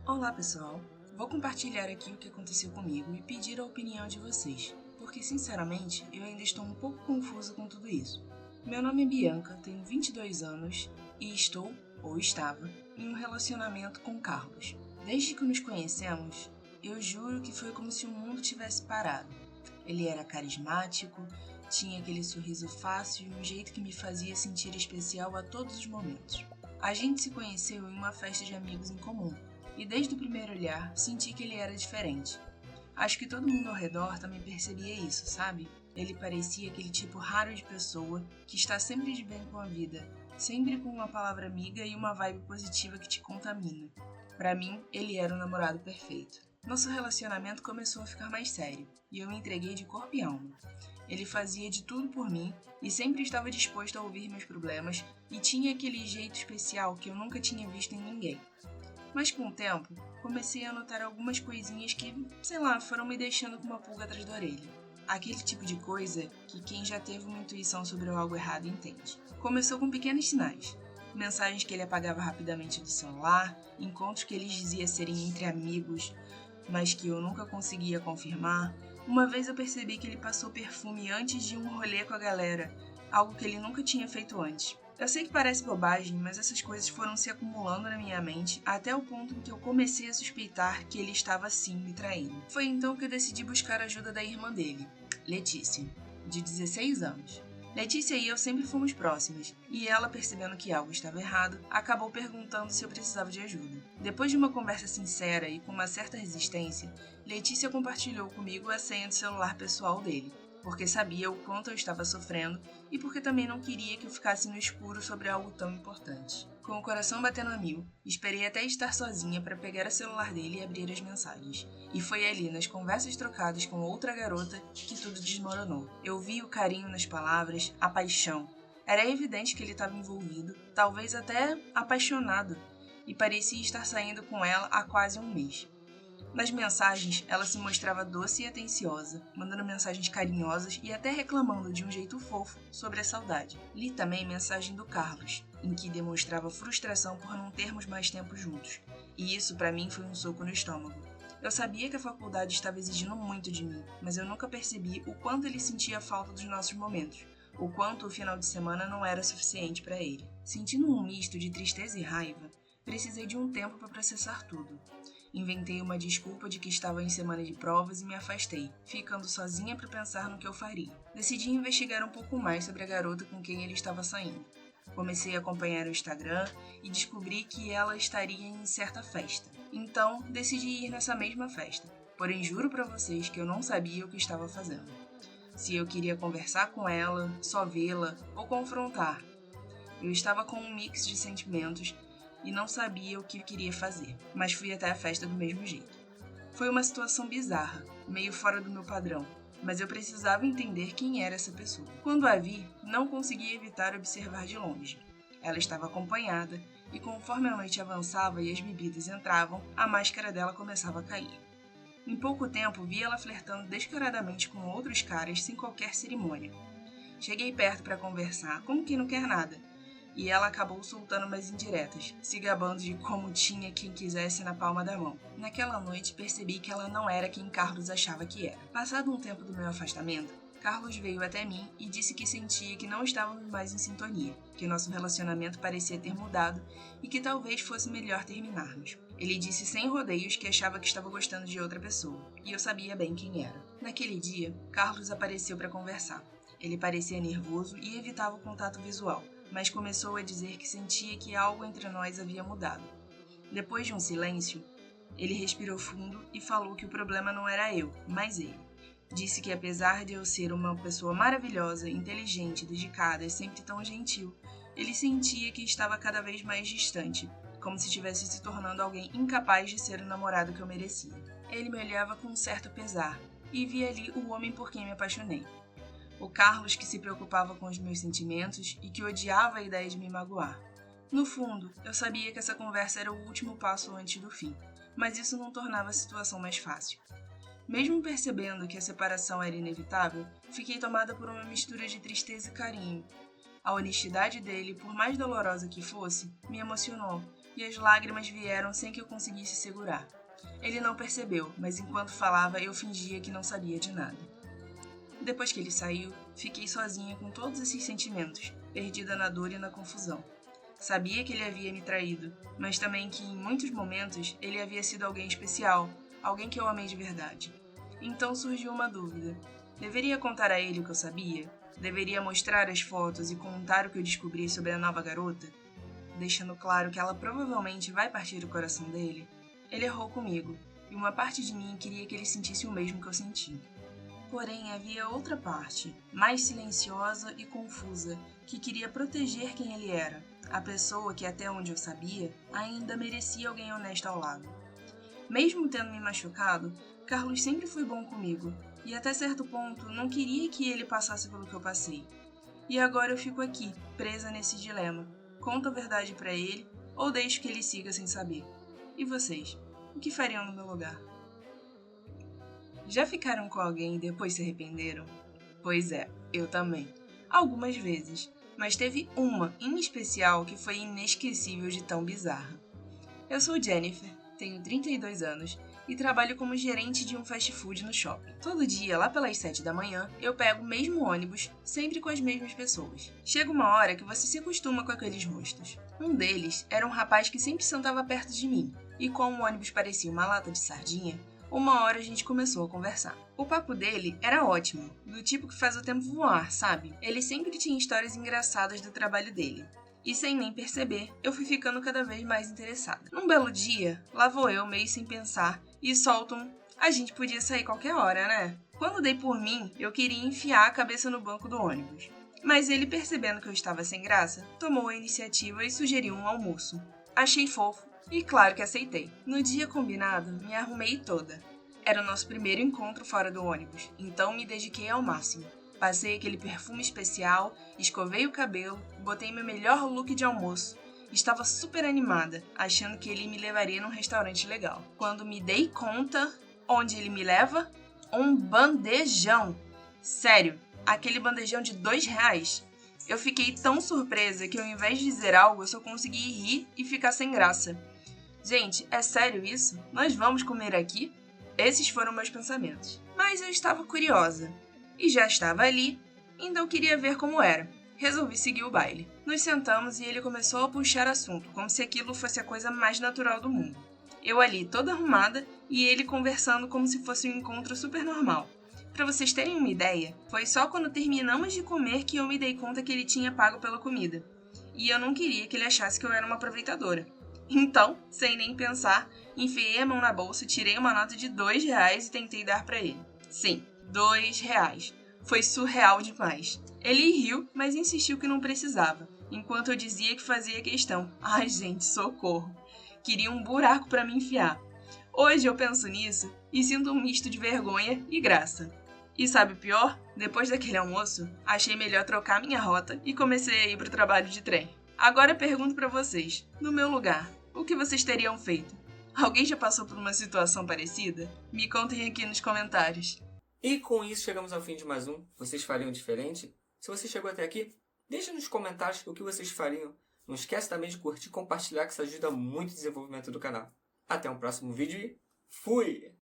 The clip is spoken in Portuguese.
Olá pessoal, vou compartilhar aqui o que aconteceu comigo e pedir a opinião de vocês, porque sinceramente eu ainda estou um pouco confusa com tudo isso. Meu nome é Bianca, tenho 22 anos e estou, ou estava, em um relacionamento com Carlos. Desde que nos conhecemos, eu juro que foi como se o mundo tivesse parado. Ele era carismático, tinha aquele sorriso fácil e um jeito que me fazia sentir especial a todos os momentos. A gente se conheceu em uma festa de amigos em comum, e desde o primeiro olhar senti que ele era diferente. Acho que todo mundo ao redor também percebia isso, sabe? Ele parecia aquele tipo raro de pessoa que está sempre de bem com a vida, sempre com uma palavra amiga e uma vibe positiva que te contamina. Para mim, ele era o namorado perfeito. Nosso relacionamento começou a ficar mais sério, e eu me entreguei de corpo e alma. Ele fazia de tudo por mim e sempre estava disposto a ouvir meus problemas e tinha aquele jeito especial que eu nunca tinha visto em ninguém. Mas com o tempo, comecei a notar algumas coisinhas que, foram me deixando com uma pulga atrás da orelha. Aquele tipo de coisa que quem já teve uma intuição sobre algo errado entende. Começou com pequenos sinais. Mensagens que ele apagava rapidamente do celular, encontros que ele dizia serem entre amigos, mas que eu nunca conseguia confirmar. Uma vez eu percebi que ele passou perfume antes de um rolê com a galera, algo que ele nunca tinha feito antes. Eu sei que parece bobagem, mas essas coisas foram se acumulando na minha mente até o ponto em que eu comecei a suspeitar que ele estava sim me traindo. Foi então que eu decidi buscar a ajuda da irmã dele, Letícia, de 16 anos. Letícia e eu sempre fomos próximas, e ela, percebendo que algo estava errado, acabou perguntando se eu precisava de ajuda. Depois de uma conversa sincera e com uma certa resistência, Letícia compartilhou comigo a senha do celular pessoal dele, porque sabia o quanto eu estava sofrendo e porque também não queria que eu ficasse no escuro sobre algo tão importante. Com o coração batendo a mil, esperei até estar sozinha para pegar o celular dele e abrir as mensagens. E foi ali, nas conversas trocadas com outra garota, que tudo desmoronou. Eu vi o carinho nas palavras, a paixão. Era evidente que ele estava envolvido, talvez até apaixonado, e parecia estar saindo com ela há quase um mês. Nas mensagens, ela se mostrava doce e atenciosa, mandando mensagens carinhosas e até reclamando de um jeito fofo sobre a saudade. Li também mensagem do Carlos, em que demonstrava frustração por não termos mais tempo juntos, e isso para mim foi um soco no estômago. Eu sabia que a faculdade estava exigindo muito de mim, mas eu nunca percebi o quanto ele sentia falta dos nossos momentos, o quanto o final de semana não era suficiente para ele. Sentindo um misto de tristeza e raiva, precisei de um tempo para processar tudo. Inventei uma desculpa de que estava em semana de provas e me afastei, ficando sozinha para pensar no que eu faria. Decidi investigar um pouco mais sobre a garota com quem ele estava saindo. Comecei a acompanhar o Instagram e descobri que ela estaria em certa festa. Então, decidi ir nessa mesma festa. Porém, juro para vocês que eu não sabia o que estava fazendo. Se eu queria conversar com ela, só vê-la ou confrontar. Eu estava com um mix de sentimentos e não sabia o que queria fazer, mas fui até a festa do mesmo jeito. Foi uma situação bizarra, meio fora do meu padrão, mas eu precisava entender quem era essa pessoa. Quando a vi, não consegui evitar observar de longe. Ela estava acompanhada e conforme a noite avançava e as bebidas entravam, a máscara dela começava a cair. Em pouco tempo, vi ela flertando descaradamente com outros caras sem qualquer cerimônia. Cheguei perto para conversar, como quem não quer nada, e ela acabou soltando umas indiretas, se gabando de como tinha quem quisesse na palma da mão. Naquela noite percebi que ela não era quem Carlos achava que era. Passado um tempo do meu afastamento, Carlos veio até mim e disse que sentia que não estávamos mais em sintonia, que nosso relacionamento parecia ter mudado e que talvez fosse melhor terminarmos. Ele disse sem rodeios que achava que estava gostando de outra pessoa, e eu sabia bem quem era. Naquele dia, Carlos apareceu para conversar. Ele parecia nervoso e evitava o contato visual, mas começou a dizer que sentia que algo entre nós havia mudado. Depois de um silêncio, ele respirou fundo e falou que o problema não era eu, mas ele. Disse que apesar de eu ser uma pessoa maravilhosa, inteligente, dedicada e sempre tão gentil, ele sentia que estava cada vez mais distante, como se estivesse se tornando alguém incapaz de ser o namorado que eu merecia. Ele me olhava com um certo pesar, e via ali o homem por quem me apaixonei. O Carlos que se preocupava com os meus sentimentos e que odiava a ideia de me magoar. No fundo, eu sabia que essa conversa era o último passo antes do fim, mas isso não tornava a situação mais fácil. Mesmo percebendo que a separação era inevitável, fiquei tomada por uma mistura de tristeza e carinho. A honestidade dele, por mais dolorosa que fosse, me emocionou, e as lágrimas vieram sem que eu conseguisse segurar. Ele não percebeu, mas enquanto falava eu fingia que não sabia de nada. Depois que ele saiu, fiquei sozinha com todos esses sentimentos, perdida na dor e na confusão. Sabia que ele havia me traído, mas também que em muitos momentos ele havia sido alguém especial, alguém que eu amei de verdade. Então surgiu uma dúvida. Deveria contar a ele o que eu sabia? Deveria mostrar as fotos e contar o que eu descobri sobre a nova garota? Deixando claro que ela provavelmente vai partir do coração dele? Ele errou comigo, e uma parte de mim queria que ele sentisse o mesmo que eu senti. Porém, havia outra parte, mais silenciosa e confusa, que queria proteger quem ele era, a pessoa que, até onde eu sabia, ainda merecia alguém honesto ao lado. Mesmo tendo me machucado, Carlos sempre foi bom comigo, e até certo ponto não queria que ele passasse pelo que eu passei. E agora eu fico aqui, presa nesse dilema. Conto a verdade pra ele, ou deixo que ele siga sem saber? E vocês? O que fariam no meu lugar? Já ficaram com alguém e depois se arrependeram? Pois é, eu também. Algumas vezes, mas teve uma em especial que foi inesquecível de tão bizarra. Eu sou Jennifer, tenho 32 anos e trabalho como gerente de um fast food no shopping. Todo dia, lá pelas 7 da manhã, eu pego o mesmo ônibus, sempre com as mesmas pessoas. Chega uma hora que você se acostuma com aqueles rostos. Um deles era um rapaz que sempre sentava perto de mim, e como o ônibus parecia uma lata de sardinha, uma hora a gente começou a conversar. O papo dele era ótimo, do tipo que faz o tempo voar, sabe? Ele sempre tinha histórias engraçadas do trabalho dele. E sem nem perceber, eu fui ficando cada vez mais interessada. Num belo dia, lá vou eu meio sem pensar e solto um: a gente podia sair qualquer hora, né? Quando dei por mim, eu queria enfiar a cabeça no banco do ônibus. Mas ele, percebendo que eu estava sem graça, tomou a iniciativa e sugeriu um almoço. Achei fofo e claro que aceitei. No dia combinado, me arrumei toda. Era o nosso primeiro encontro fora do ônibus, então me dediquei ao máximo. Passei aquele perfume especial, escovei o cabelo, botei meu melhor look de almoço. Estava super animada, achando que ele me levaria num restaurante legal. Quando me dei conta, onde ele me leva? Um bandejão! Sério, aquele bandejão de R$2. Eu fiquei tão surpresa que ao invés de dizer algo, eu só consegui rir e ficar sem graça. Gente, é sério isso? Nós vamos comer aqui? Esses foram meus pensamentos. Mas eu estava curiosa. E já estava ali, então queria ver como era. Resolvi seguir o baile. Nos sentamos e ele começou a puxar assunto, como se aquilo fosse a coisa mais natural do mundo. Eu ali toda arrumada e ele conversando como se fosse um encontro super normal. Pra vocês terem uma ideia, foi só quando terminamos de comer que eu me dei conta que ele tinha pago pela comida. E eu não queria que ele achasse que eu era uma aproveitadora. Então, sem nem pensar, enfiei a mão na bolsa, tirei uma nota de R$2 e tentei dar pra ele. Sim, R$2. Foi surreal demais. Ele riu, mas insistiu que não precisava, enquanto eu dizia que fazia questão. Ai, gente, socorro. Queria um buraco pra me enfiar. Hoje eu penso nisso e sinto um misto de vergonha e graça. E sabe o pior? Depois daquele almoço, achei melhor trocar minha rota e comecei a ir pro trabalho de trem. Agora eu pergunto pra vocês, no meu lugar, o que vocês teriam feito? Alguém já passou por uma situação parecida? Me contem aqui nos comentários. E com isso chegamos ao fim de mais um. Vocês fariam diferente? Se você chegou até aqui, deixa nos comentários o que vocês fariam. Não esquece também de curtir e compartilhar, que isso ajuda muito o desenvolvimento do canal. Até um próximo vídeo e fui!